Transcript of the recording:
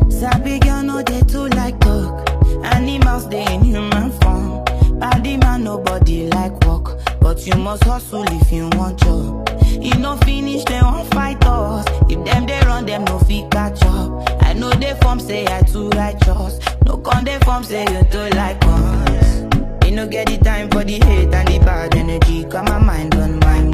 Sabi girl no dey too like talk. Animals dey in human form. Body man nobody like work, but you must hustle if you want job. You no finish they won't fight us. If them they run them no fit catch up. I know they form say I too righteous. No con they form say you too like us. You no get the time for the hate and the bad energy. Got my mind on mine.